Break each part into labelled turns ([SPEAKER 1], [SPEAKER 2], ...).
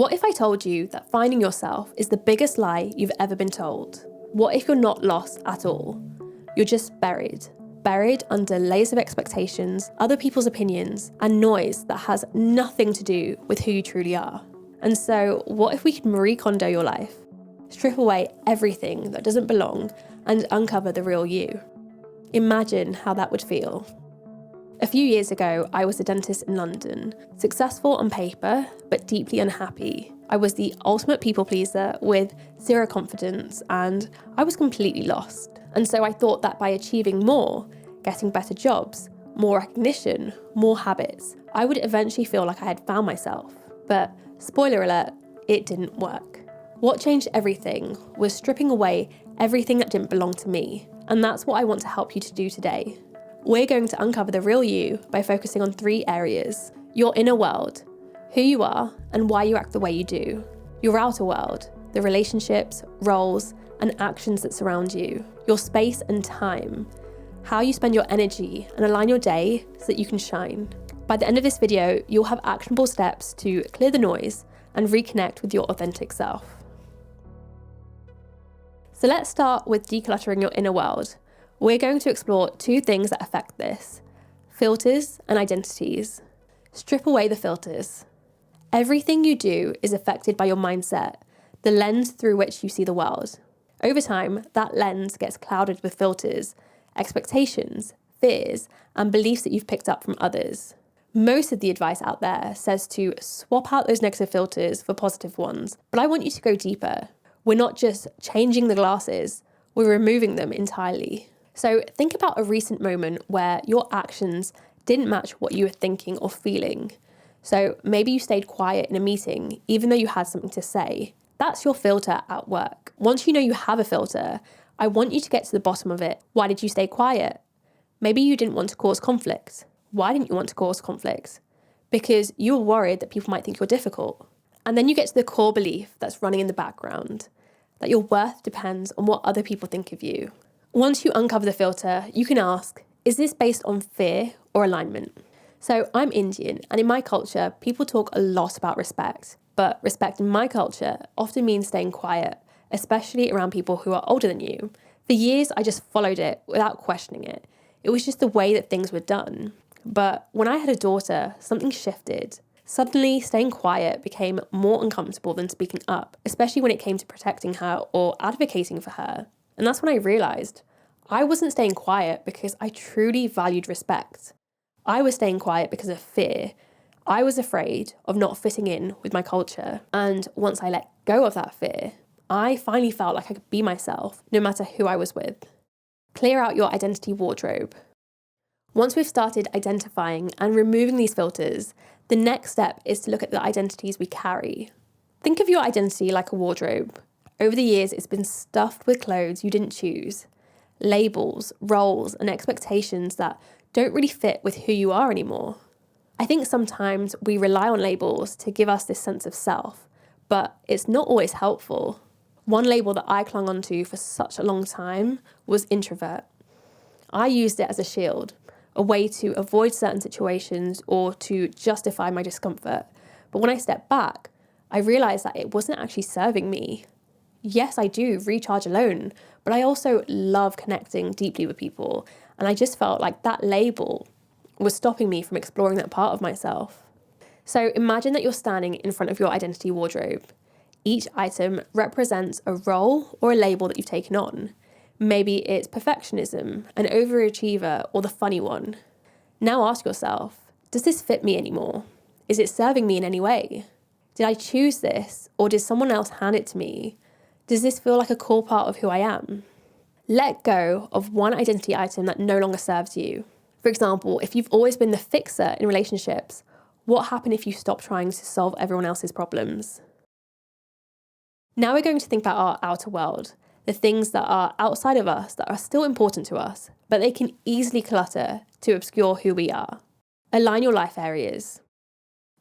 [SPEAKER 1] What if I told you that finding yourself is the biggest lie you've ever been told? What if you're not lost at all? You're just buried under layers of expectations, other people's opinions, and noise that has nothing to do with who you truly are. And so, what if we could Marie Kondo your life? Strip away everything that doesn't belong and uncover the real you. Imagine how that would feel. A few years ago, I was a dentist in London, successful on paper, but deeply unhappy. I was the ultimate people pleaser with zero confidence, and I was completely lost. And so I thought that by achieving more, getting better jobs, more recognition, more habits, I would eventually feel like I had found myself. But spoiler alert, it didn't work. What changed everything was stripping away everything that didn't belong to me. And that's what I want to help you to do today. We're going to uncover the real you by focusing on 3 areas: your inner world, who you are and why you act the way you do; your outer world, the relationships, roles, and actions that surround you; your space and time, how you spend your energy and align your day so that you can shine. By the end of this video, you'll have actionable steps to clear the noise and reconnect with your authentic self. So let's start with decluttering your inner world. We're going to explore 2 things that affect this: filters and identities. Strip away the filters. Everything you do is affected by your mindset, the lens through which you see the world. Over time, that lens gets clouded with filters, expectations, fears, and beliefs that you've picked up from others. Most of the advice out there says to swap out those negative filters for positive ones, but I want you to go deeper. We're not just changing the glasses, we're removing them entirely. So think about a recent moment where your actions didn't match what you were thinking or feeling. So maybe you stayed quiet in a meeting, even though you had something to say. That's your filter at work. Once you know you have a filter, I want you to get to the bottom of it. Why did you stay quiet? Maybe you didn't want to cause conflict. Why didn't you want to cause conflict? Because you were worried that people might think you're difficult. And then you get to the core belief that's running in the background, that your worth depends on what other people think of you. Once you uncover the filter, you can ask, is this based on fear or alignment? So I'm Indian, and in my culture, people talk a lot about respect. But respect in my culture often means staying quiet, especially around people who are older than you. For years, I just followed it without questioning it. It was just the way that things were done. But when I had a daughter, something shifted. Suddenly, staying quiet became more uncomfortable than speaking up, especially when it came to protecting her or advocating for her. And that's when I realised I wasn't staying quiet because I truly valued respect. I was staying quiet because of fear. I was afraid of not fitting in with my culture. And once I let go of that fear, I finally felt like I could be myself, no matter who I was with. Clear out your identity wardrobe. Once we've started identifying and removing these filters, the next step is to look at the identities we carry. Think of your identity like a wardrobe. Over the years, it's been stuffed with clothes you didn't choose, labels, roles, and expectations that don't really fit with who you are anymore. I think sometimes we rely on labels to give us this sense of self, but it's not always helpful. One label that I clung onto for such a long time was introvert. I used it as a shield, a way to avoid certain situations or to justify my discomfort. But when I stepped back, I realised that it wasn't actually serving me. Yes, I do recharge alone, but I also love connecting deeply with people. And I just felt like that label was stopping me from exploring that part of myself. So imagine that you're standing in front of your identity wardrobe. Each item represents a role or a label that you've taken on. Maybe it's perfectionism, an overachiever, or the funny one. Now ask yourself, does this fit me anymore? Is it serving me in any way? Did I choose this, or did someone else hand it to me? Does this feel like a core part of who I am? Let go of one identity item that no longer serves you. For example, if you've always been the fixer in relationships, what happened if you stopped trying to solve everyone else's problems? Now we're going to think about our outer world. The things that are outside of us that are still important to us, but they can easily clutter to obscure who we are. Align your life areas.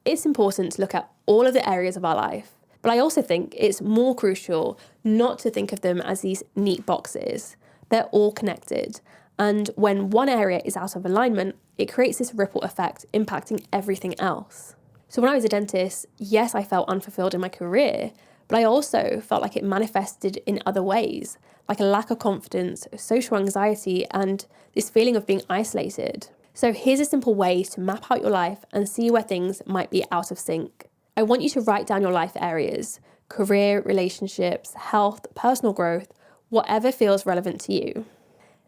[SPEAKER 1] It's important to look at all of the areas of our life, but I also think it's more crucial not to think of them as these neat boxes. They're all connected, and when one area is out of alignment, it creates this ripple effect impacting everything else. So when I was a dentist, yes, I felt unfulfilled in my career, but I also felt like it manifested in other ways, like a lack of confidence, social anxiety, and this feeling of being isolated. So here's a simple way to map out your life and see where things might be out of sync. I want you to write down your life areas: career, relationships, health, personal growth, whatever feels relevant to you.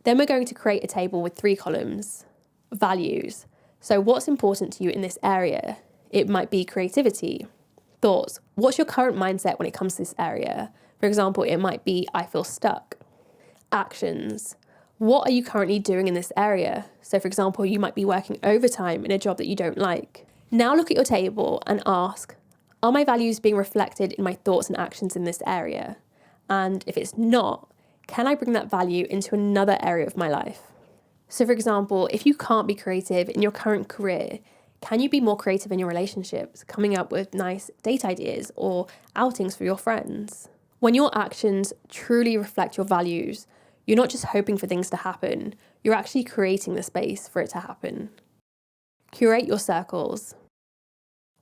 [SPEAKER 1] Then we're going to create a table with 3 columns. Values. So what's important to you in this area? It might be creativity. Thoughts. What's your current mindset when it comes to this area? For example, it might be, I feel stuck. Actions. What are you currently doing in this area? So for example, you might be working overtime in a job that you don't like. Now look at your table and ask, are my values being reflected in my thoughts and actions in this area? And if it's not, can I bring that value into another area of my life? So for example, if you can't be creative in your current career, can you be more creative in your relationships, coming up with nice date ideas or outings for your friends? When your actions truly reflect your values, you're not just hoping for things to happen, you're actually creating the space for it to happen. Curate your circles.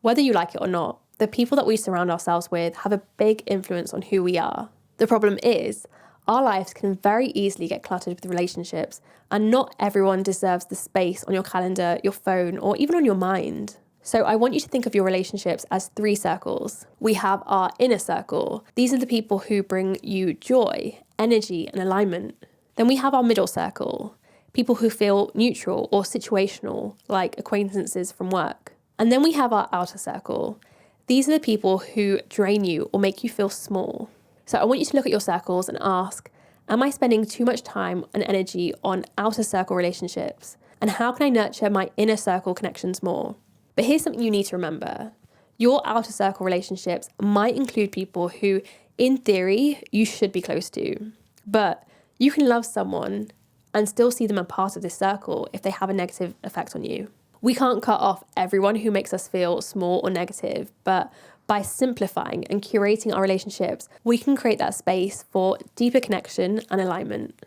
[SPEAKER 1] Whether you like it or not, the people that we surround ourselves with have a big influence on who we are. The problem is, our lives can very easily get cluttered with relationships, and not everyone deserves the space on your calendar, your phone, or even on your mind. So I want you to think of your relationships as 3 circles. We have our inner circle. These are the people who bring you joy, energy, and alignment. Then we have our middle circle, people who feel neutral or situational, like acquaintances from work. And then we have our outer circle. These are the people who drain you or make you feel small. So I want you to look at your circles and ask, am I spending too much time and energy on outer circle relationships? And how can I nurture my inner circle connections more? But here's something you need to remember. Your outer circle relationships might include people who, in theory, you should be close to. But you can love someone and still see them a part of this circle if they have a negative effect on you. We can't cut off everyone who makes us feel small or negative, but by simplifying and curating our relationships, we can create that space for deeper connection and alignment.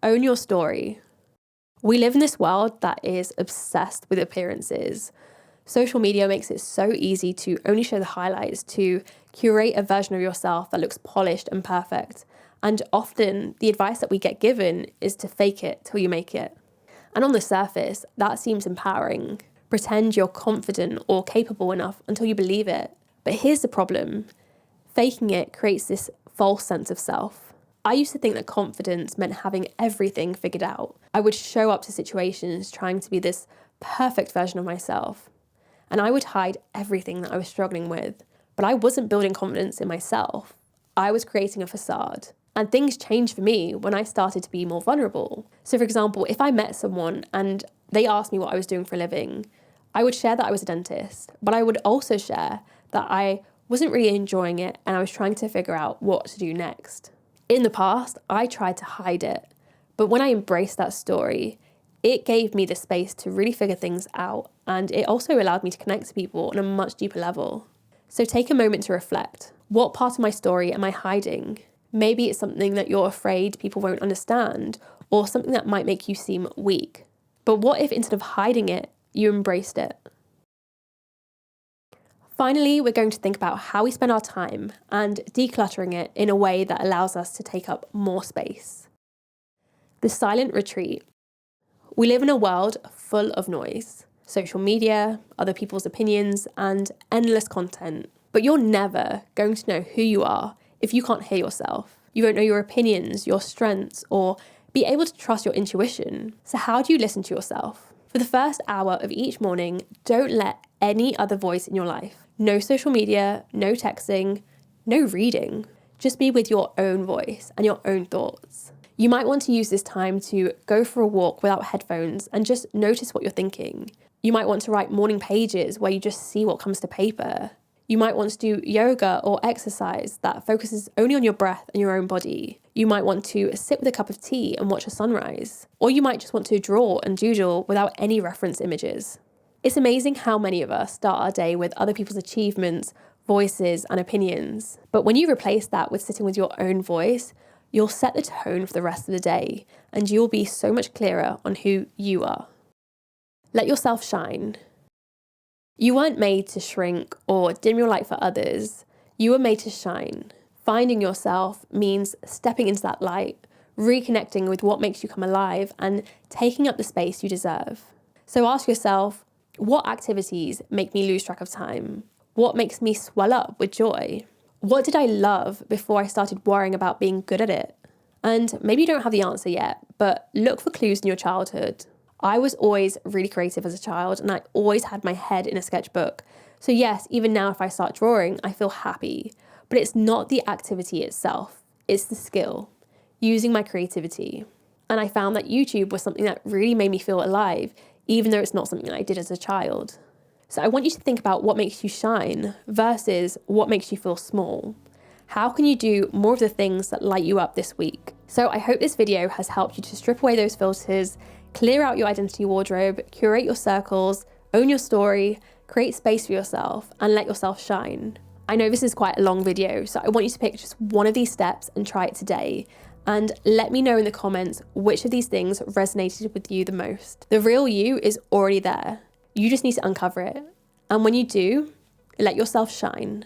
[SPEAKER 1] Own your story. We live in this world that is obsessed with appearances. Social media makes it so easy to only show the highlights, to curate a version of yourself that looks polished and perfect. And often the advice that we get given is to fake it till you make it. And on the surface, that seems empowering. Pretend you're confident or capable enough until you believe it. But here's the problem. Faking it creates this false sense of self. I used to think that confidence meant having everything figured out. I would show up to situations trying to be this perfect version of myself. And I would hide everything that I was struggling with. But I wasn't building confidence in myself. I was creating a facade. And things changed for me when I started to be more vulnerable. So for example, if I met someone and they asked me what I was doing for a living, I would share that I was a dentist, but I would also share that I wasn't really enjoying it and I was trying to figure out what to do next. In the past, I tried to hide it, but when I embraced that story, it gave me the space to really figure things out, and it also allowed me to connect to people on a much deeper level. So take a moment to reflect. What part of my story am I hiding? Maybe it's something that you're afraid people won't understand, or something that might make you seem weak. But what if instead of hiding it, you embraced it? Finally, we're going to think about how we spend our time and decluttering it in a way that allows us to take up more space. The silent retreat. We live in a world full of noise, social media, other people's opinions, and endless content. But you're never going to know who you are if you can't hear yourself. You won't know your opinions, your strengths, or be able to trust your intuition. So how do you listen to yourself? For the first hour of each morning, don't let any other voice in your life. No social media, no texting, no reading. Just be with your own voice and your own thoughts. You might want to use this time to go for a walk without headphones and just notice what you're thinking. You might want to write morning pages where you just see what comes to paper. You might want to do yoga or exercise that focuses only on your breath and your own body. You might want to sit with a cup of tea and watch a sunrise. Or you might just want to draw and doodle without any reference images. It's amazing how many of us start our day with other people's achievements, voices, and opinions. But when you replace that with sitting with your own voice, you'll set the tone for the rest of the day, and you'll be so much clearer on who you are. Let yourself shine. You weren't made to shrink or dim your light for others. You were made to shine. Finding yourself means stepping into that light, reconnecting with what makes you come alive, and taking up the space you deserve. So ask yourself, what activities make me lose track of time? What makes me swell up with joy? What did I love before I started worrying about being good at it? And maybe you don't have the answer yet, but look for clues in your childhood. I was always really creative as a child, and I always had my head in a sketchbook. So yes, even now if I start drawing, I feel happy. But it's not the activity itself, it's the skill, using my creativity. And I found that YouTube was something that really made me feel alive, even though it's not something that I did as a child. So I want you to think about what makes you shine versus what makes you feel small. How can you do more of the things that light you up this week? So I hope this video has helped you to strip away those filters, clear out your identity wardrobe, curate your circles, own your story, create space for yourself, and let yourself shine. I know this is quite a long video, so I want you to pick just one of these steps and try it today. And let me know in the comments which of these things resonated with you the most. The real you is already there. You just need to uncover it. And when you do, let yourself shine.